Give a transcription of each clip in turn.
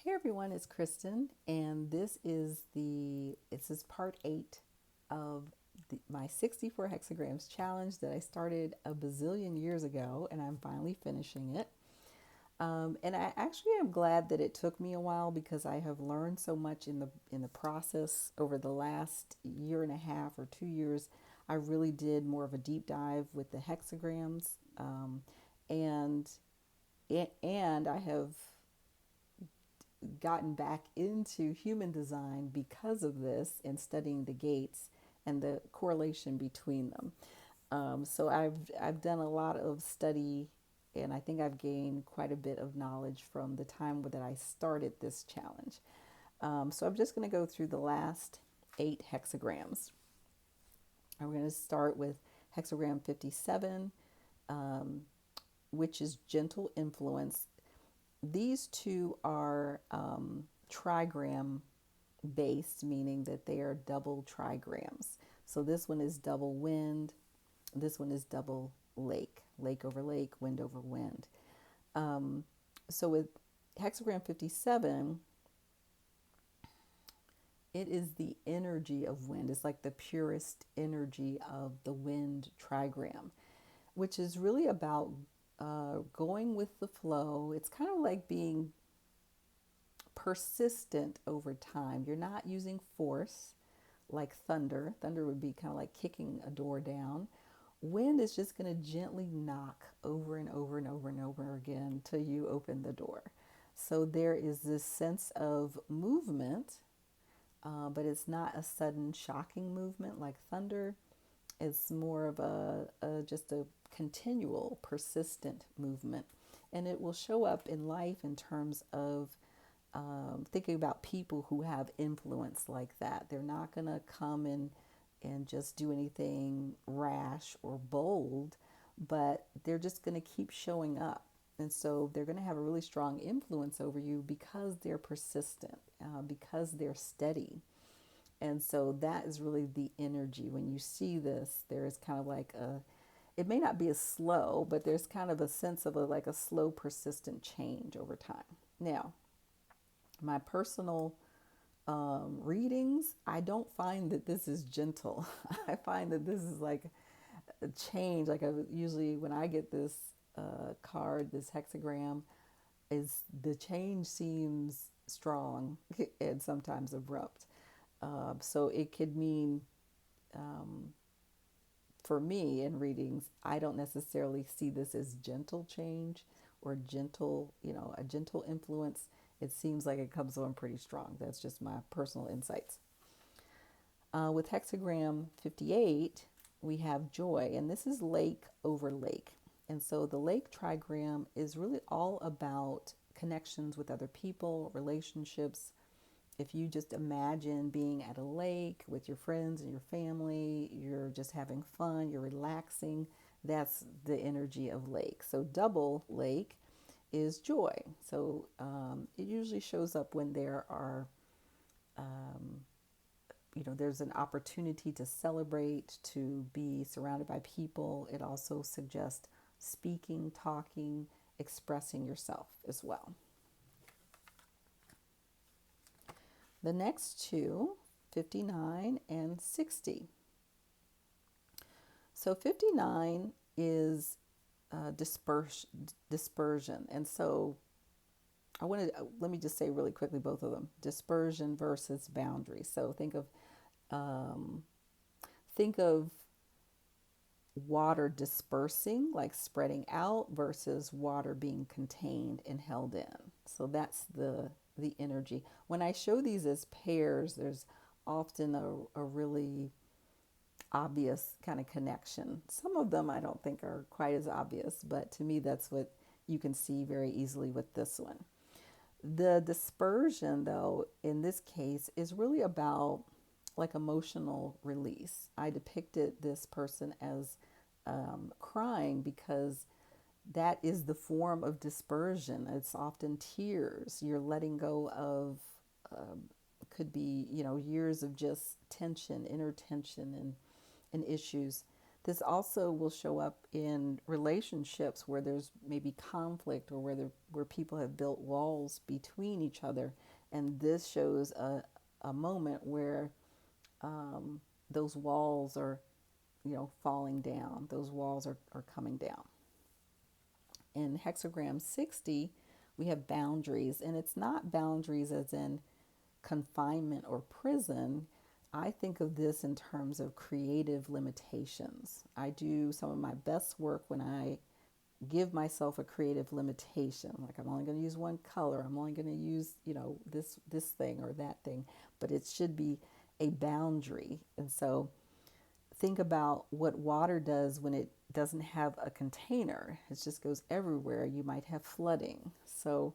Hey everyone, it's Kristen, and this is part 8 of my 64 hexagrams challenge that I started a bazillion years ago, and I'm finally finishing it. And I actually am glad that it took me a while because I have learned so much in the process over the last year and a half or 2 years. I really did more of a deep dive with the hexagrams, and and I have gotten back into human design because of this and studying the gates and the correlation between them. So I've done a lot of study, and I think I've gained quite a bit of knowledge from the time that I started this challenge. So I'm just going to go through the last 8 hexagrams. And we're going to start with hexagram 57, which is gentle influence. These two are trigram based, meaning that they are double trigrams. So this one is double wind, this one is double lake, lake over lake, wind over wind. So with hexagram 57, it is the energy of wind. It's like the purest energy of the wind trigram, which is really about going with the flow. It's kind of like being persistent over time. You're not using force like thunder. Thunder would be kind of like kicking a door down. Wind is just going to gently knock over and over and over and over again till you open the door. So there is this sense of movement, but it's not a sudden shocking movement like thunder. It's more of a just a continual, persistent movement, and it will show up in life in terms of thinking about people who have influence like that. They're not going to come and just do anything rash or bold, but they're just going to keep showing up. And so they're going to have a really strong influence over you because they're persistent, because they're steady. And so that is really the energy. When you see this, there is kind of like it may not be as slow, but there's kind of a sense of like a slow, persistent change over time. Now, my personal readings, I don't find that this is gentle. I find that this is like a change. Like usually when I get this card, this hexagram, is the change seems strong and sometimes abrupt. So it could mean, for me in readings, I don't necessarily see this as gentle change or gentle, a gentle influence. It seems like it comes on pretty strong. That's just my personal insights. With hexagram 58, we have joy, and this is lake over lake. And so the lake trigram is really all about connections with other people, relationships. If you just imagine being at a lake with your friends and your family, you're just having fun, you're relaxing, that's the energy of lake. So double lake is joy. So it usually shows up when there are, there's an opportunity to celebrate, to be surrounded by people. It also suggests speaking, talking, expressing yourself as well. The next two, 59 and 60. So 59 is dispersion. And so let me just say really quickly both of them: dispersion versus boundary. So think of water dispersing, like spreading out, versus water being contained and held in. So that's the energy. When I show these as pairs, there's often a really obvious kind of connection. Some of them I don't think are quite as obvious, but to me that's what you can see very easily with this one. The dispersion, though, in this case is really about like emotional release. I depicted this person as crying because that is the form of dispersion. It's often tears. You're letting go of, could be, years of just tension, inner tension, and issues. This also will show up in relationships where there's maybe conflict, or where people have built walls between each other. And this shows a moment where those walls are, falling down. Those walls are coming down. In hexagram 60, we have boundaries, and it's not boundaries as in confinement or prison. I think of this in terms of creative limitations. I do some of my best work when I give myself a creative limitation. Like, I'm only going to use one color. I'm only going to use, this thing or that thing, but it should be a boundary. And so think about what water does when it doesn't have a container. It just goes everywhere. You might have flooding. So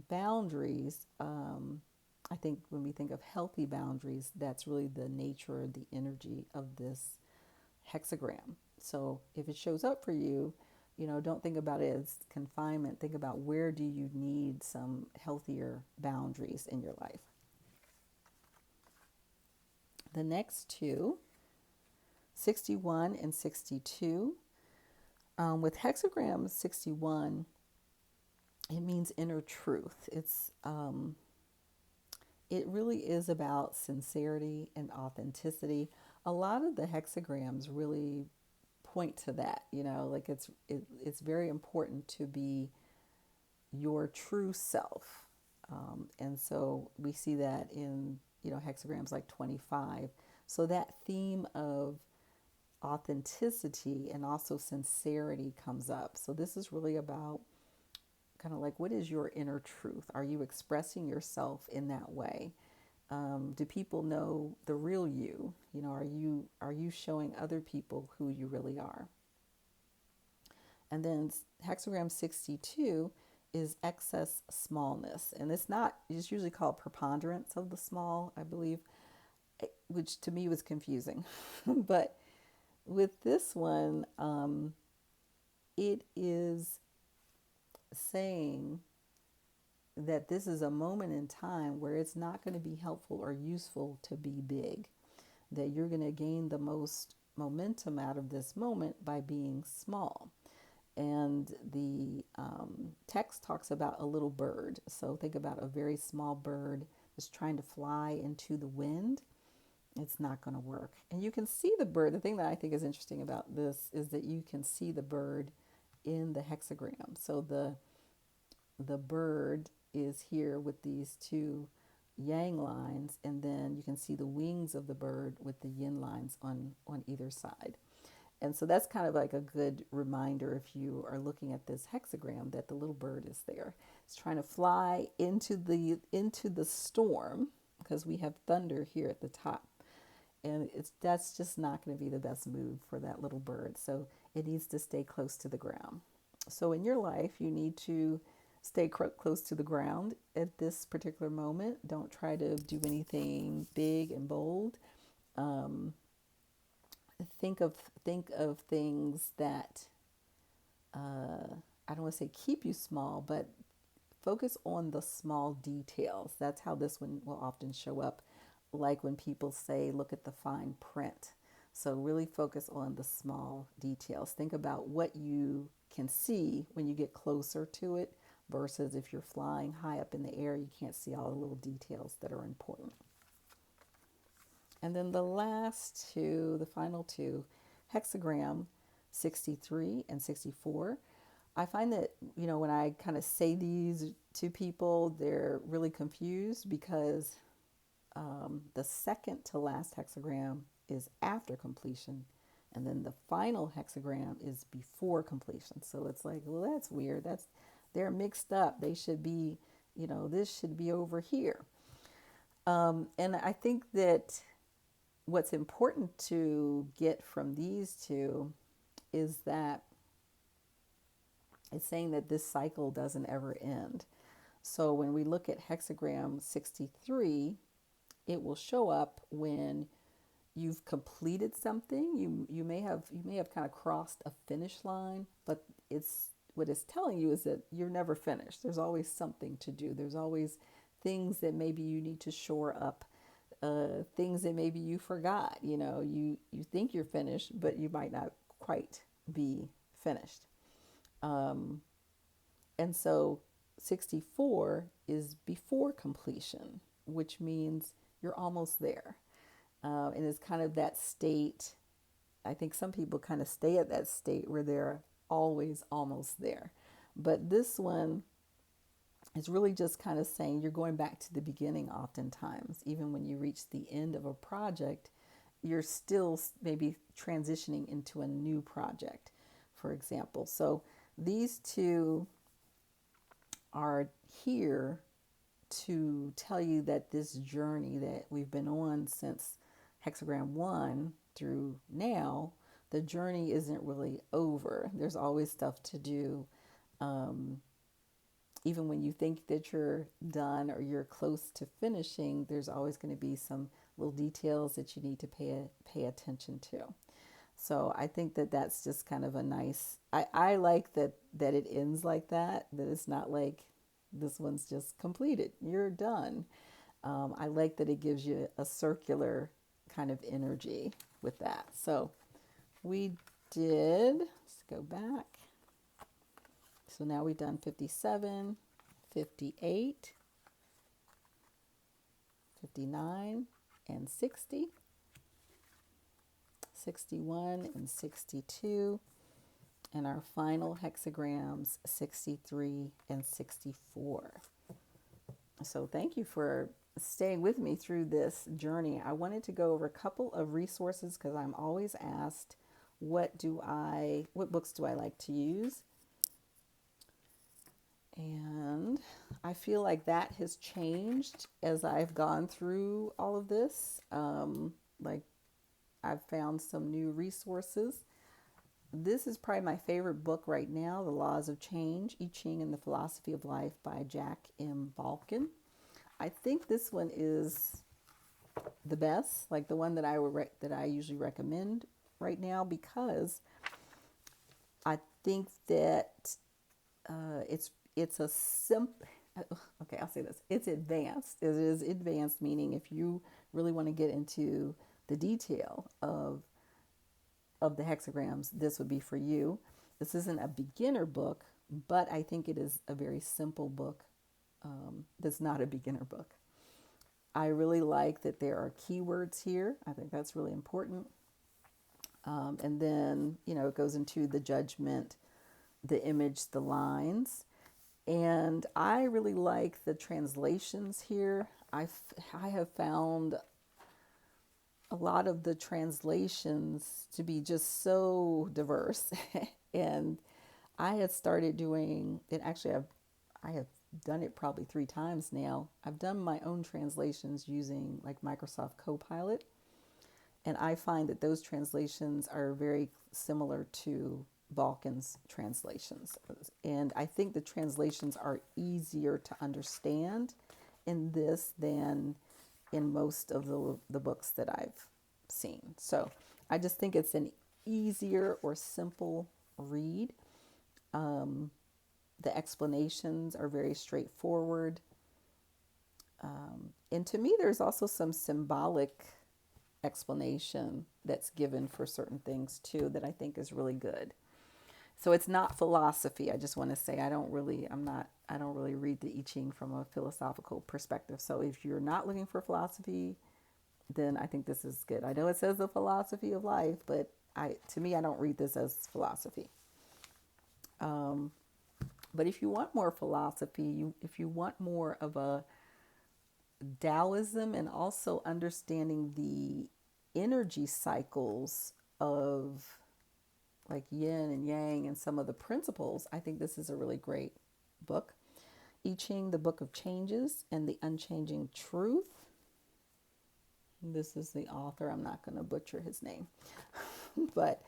boundaries, I think when we think of healthy boundaries, that's really the nature, the energy of this hexagram. So if it shows up for you, don't think about it as confinement. Think about, where do you need some healthier boundaries in your life. The next two, 61 and 62. With hexagram 61, it means inner truth. It really is about sincerity and authenticity. A lot of the hexagrams really point to that. Like, it's very important to be your true self. And so we see that in, hexagrams like 25. So that theme of authenticity and also sincerity comes up. So this is really about kind of like, what is your inner truth? Are you expressing yourself in that way? Do people know the real you? Are you showing other people who you really are? And then hexagram 62 is excess smallness. And it's usually called preponderance of the small, I believe, which to me was confusing. But with this one, it is saying that this is a moment in time where it's not going to be helpful or useful to be big, that you're going to gain the most momentum out of this moment by being small. And the text talks about a little bird. So think about a very small bird that's trying to fly into the wind. It's not going to work. And you can see the bird. The thing that I think is interesting about this is that you can see the bird in the hexagram. So the bird is here with these two yang lines, and then you can see the wings of the bird with the yin lines on either side. And so that's kind of like a good reminder, if you are looking at this hexagram, that the little bird is there. It's trying to fly into the storm, because we have thunder here at the top. And that's just not going to be the best move for that little bird. So it needs to stay close to the ground. So in your life, you need to stay close to the ground at this particular moment. Don't try to do anything big and bold. Think of things that I don't want to say keep you small, but focus on the small details. That's how this one will often show up. Like when people say, look at the fine print. So really focus on the small details. Think about what you can see when you get closer to it, versus if you're flying high up in the air, you can't see all the little details that are important. And then the final two, hexagram 63 and 64. I find that, when I kind of say these to people, they're really confused, because the second to last hexagram is after completion, and then the final hexagram is before completion. So it's like, well, that's weird. They're mixed up. They should be, this should be over here. And I think that what's important to get from these two is that it's saying that this cycle doesn't ever end. So when we look at hexagram 63, it will show up when you've completed something. You may have kind of crossed a finish line, but what it's telling you is that you're never finished. There's always something to do. There's always things that maybe you need to shore up. things that maybe you forgot. You think you're finished, but you might not quite be finished. Um, and so 64 is before completion, which means you're almost there. And it's kind of that state. I think some people kind of stay at that state where they're always almost there. But this one is really just kind of saying you're going back to the beginning oftentimes. Even when you reach the end of a project, you're still maybe transitioning into a new project, for example. So these two are here to tell you that this journey that we've been on since hexagram 1 through now, the journey isn't really over. There's always stuff to do. Even when you think that you're done or you're close to finishing, there's always going to be some little details that you need to pay attention to. So I think that that's just kind of a nice, I like that it ends like that it's not like this one's just completed, you're done. I like that it gives you a circular kind of energy with that. So we did, let's go back. So now we've done 57, 58, 59, and 60, 61 and 62, and our final hexagrams 63 and 64. So thank you for staying with me through this journey. I wanted to go over a couple of resources because I'm always asked, what books do I like to use? And I feel like that has changed as I've gone through all of this. Like I've found some new resources. This is probably my favorite book right now, The Laws of Change, I Ching and the Philosophy of Life by Jack M. Balkin. I think this one is the best, like the one that I usually recommend right now, because I think that it's a simple, okay, I'll say this. It's advanced. It is advanced, meaning if you really want to get into the detail of the hexagrams, this would be for you. This isn't a beginner book, but I think it is a very simple book. That's not a beginner book. I really like that there are keywords here. I think that's really important. And then, it goes into the judgment, the image, the lines. And I really like the translations here. I have found a lot of the translations to be just so diverse. And I had started doing it. Actually, I have done it probably 3 times now. I've done my own translations using like Microsoft Copilot. And I find that those translations are very similar to Balkan's translations. And I think the translations are easier to understand in this than in most of the books that I've seen. So I just think it's an easier or simple read. The explanations are very straightforward. And to me, there's also some symbolic explanation that's given for certain things too that I think is really good. So it's not philosophy. I just want to say I don't really read the I Ching from a philosophical perspective. So if you're not looking for philosophy, then I think this is good. I know it says the philosophy of life, but to me, I don't read this as philosophy. But if you want more philosophy, if you want more of a Taoism and also understanding the energy cycles of like yin and yang and some of the principles, I think this is a really great book. I Ching, the Book of Changes and the Unchanging Truth. This is the author. I'm not going to butcher his name. But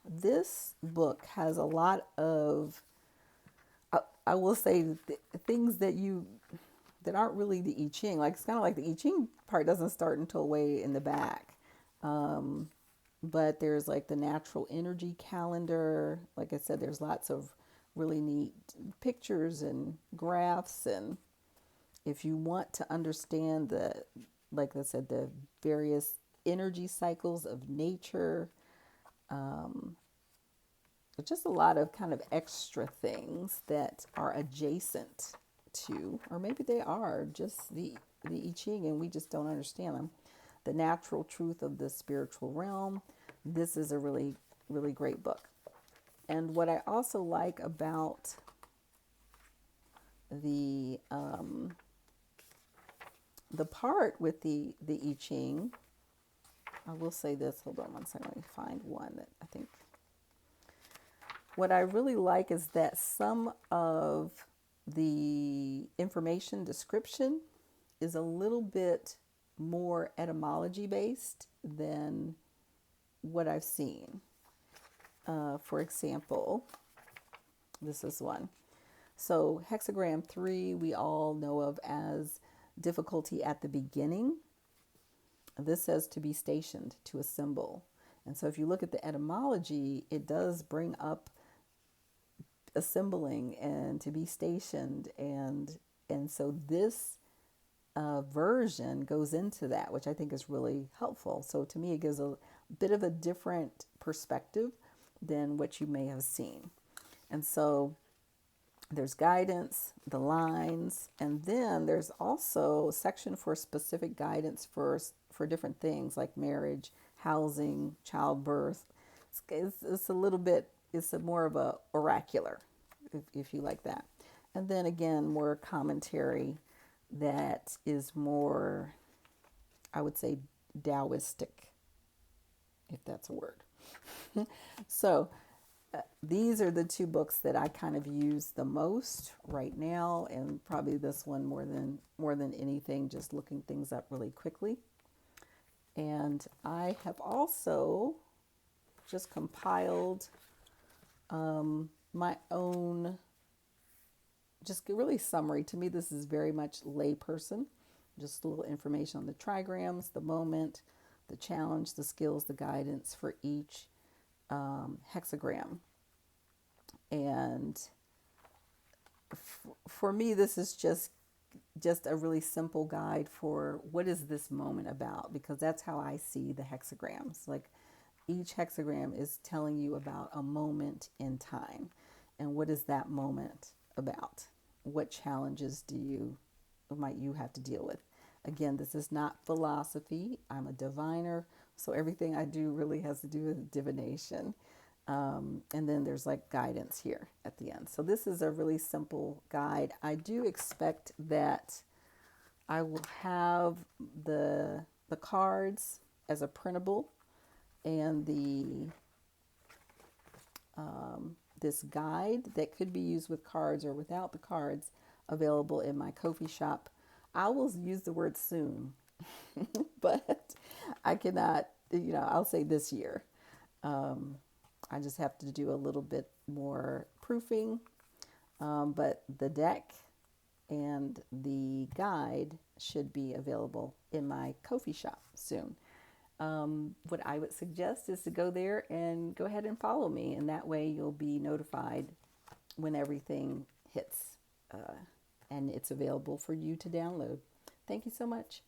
this book has a lot of, I will say, things that aren't really the I Ching. Like it's kind of like the I Ching part doesn't start until way in the back. But there's like the natural energy calendar. Like I said, there's lots of really neat pictures and graphs, and If you want to understand like I said, the various energy cycles of nature, just a lot of kind of extra things that are adjacent to, or maybe they are just the I Ching and we just don't understand them. The natural truth of the spiritual realm. This is a really, really great book. And what I also like about the part with the I Ching, I will say this. Hold on one second. Let me find one that I think. What I really like is that some of the information description is a little bit more etymology based than what I've seen. For example, this is one. So hexagram 3 we all know of as difficulty at the beginning. This says to be stationed, to assemble. And so if you look at the etymology, it does bring up assembling and to be stationed, and so this version goes into that, which I think is really helpful. So to me, it gives a bit of a different perspective than what you may have seen. And so there's guidance, the lines, and then there's also a section for specific guidance for different things like marriage, housing, childbirth. It's a little bit, it's a more of a oracular, if you like that. And then again, more commentary that is more, I would say, Taoistic, if that's a word. So these are the two books that I kind of use the most right now, and probably this one more than anything, just looking things up really quickly. And I have also just compiled my own, just really summary. To me, this is very much layperson. Just a little information on the trigrams, the moment, the challenge, the skills, the guidance for each hexagram. And for me, this is just a really simple guide for what is this moment about, because that's how I see the hexagrams. Like each hexagram is telling you about a moment in time, and what is that moment about? What challenges might you have to deal with? Again, this is not philosophy. I'm a diviner, so everything I do really has to do with divination. And then there's like guidance here at the end. So this is a really simple guide. I do expect that I will have the cards as a printable, and this guide that could be used with cards or without the cards available in my Ko-fi shop. I will use the word soon, but I cannot, I'll say this year. I just have to do a little bit more proofing, but the deck and the guide should be available in my Ko-fi shop soon. What I would suggest is to go there and go ahead and follow me, and that way you'll be notified when everything hits and it's available for you to download. Thank you so much.